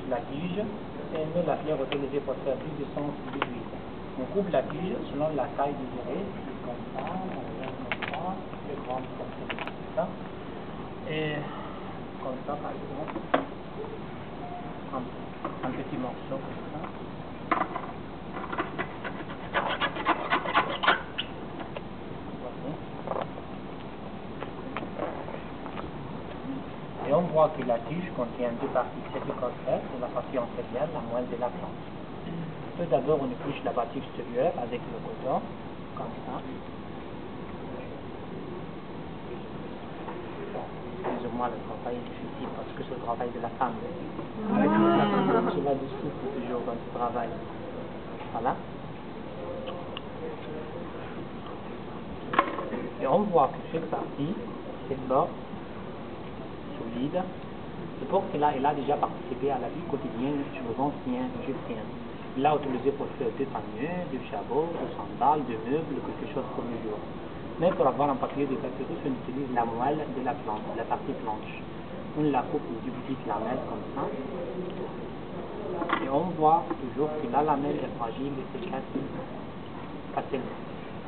la tige et on met la pierre utilisée pour faire du sens de l'huile. On coupe la tige selon la taille désirée, comme ça, et grande comme ça. Et comme ça, par exemple, un petit morceau comme ça. Et on voit que la tige contient deux parties, cette écorce et la partie antérieure, la moelle de la plante. Tout d'abord, on épluche la partie extérieure avec le coton, comme ça. Plus ou moins le travail est difficile parce que c'est le travail de la femme. Tu vas discuter toujours dans ce travail. Voilà. Et on voit que chaque partie, cette bord solide, c'est pour qu'il a déjà participé à la vie quotidienne du ancien égyptien. Il a utilisé pour faire des paniers, des chapeaux, des sandales, des meubles, quelque chose pour le jour. Mais pour avoir un papier de papyrus, on utilise la moelle de la plante, la partie blanche. On la coupe en deux petites lamelles comme ça. Et on voit toujours que la lamelle est fragile et se casse facilement.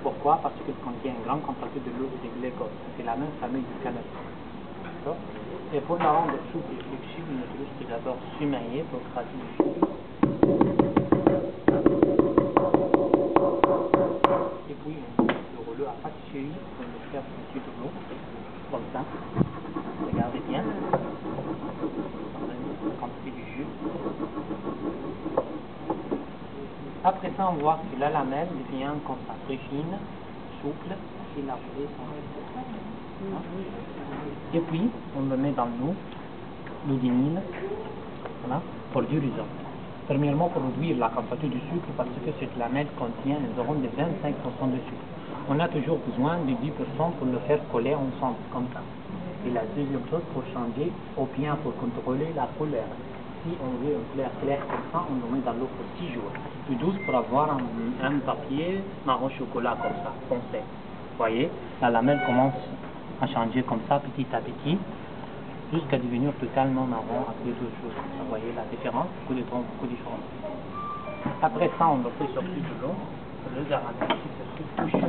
Pourquoi? Parce qu'elle contient une grande quantité de l'eau et de glucose. C'est la même famille du cannabis. Et pour la rendre souple et flexible, on utilise tout d'abord sumailler pour tracer le fil. Et puis on met le rouleau à pâtisserie pour le faire dessus de l'eau, comme ça. Regardez bien. Comme c'est du jus. Après ça, on voit que la lamelle devient comme ça, très fine, souple, et la rouler sans. Et puis, on le met dans l'eau de Nil, voilà, pour l'horizon. Premièrement, pour réduire la quantité de sucre, parce que cette lamelle contient environ de 25% de sucre. On a toujours besoin de 10% pour le faire coller ensemble, comme ça. Et la deuxième chose, pour changer, ou bien pour contrôler la couleur. Si on veut une couleur claire comme ça, on le met dans l'eau pour 6 jours. Puis 12 pour avoir un papier marron chocolat comme ça, foncé. Vous voyez, la lamelle commence à changer comme ça, petit à petit, jusqu'à devenir totalement marron avec d'autres choses. Vous voyez la différence, beaucoup de tons, beaucoup différents. Après ça, on le fait sortir de l'eau, on le garantit sur cette couche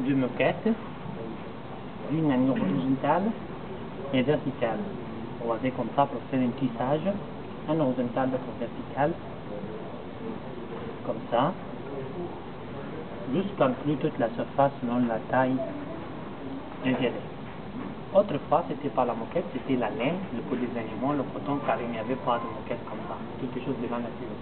de moquette, d'une manière horizontale et verticale. On va faire comme ça pour faire un tissage, un horizontal pour vertical, comme ça, jusqu'à inclure toute la surface selon la taille désirée. Autrefois, c'était pas la moquette, c'était la laine, le coup des animaux, le coton, car il n'y avait pas de moquette comme ça, quelque chose de la nature.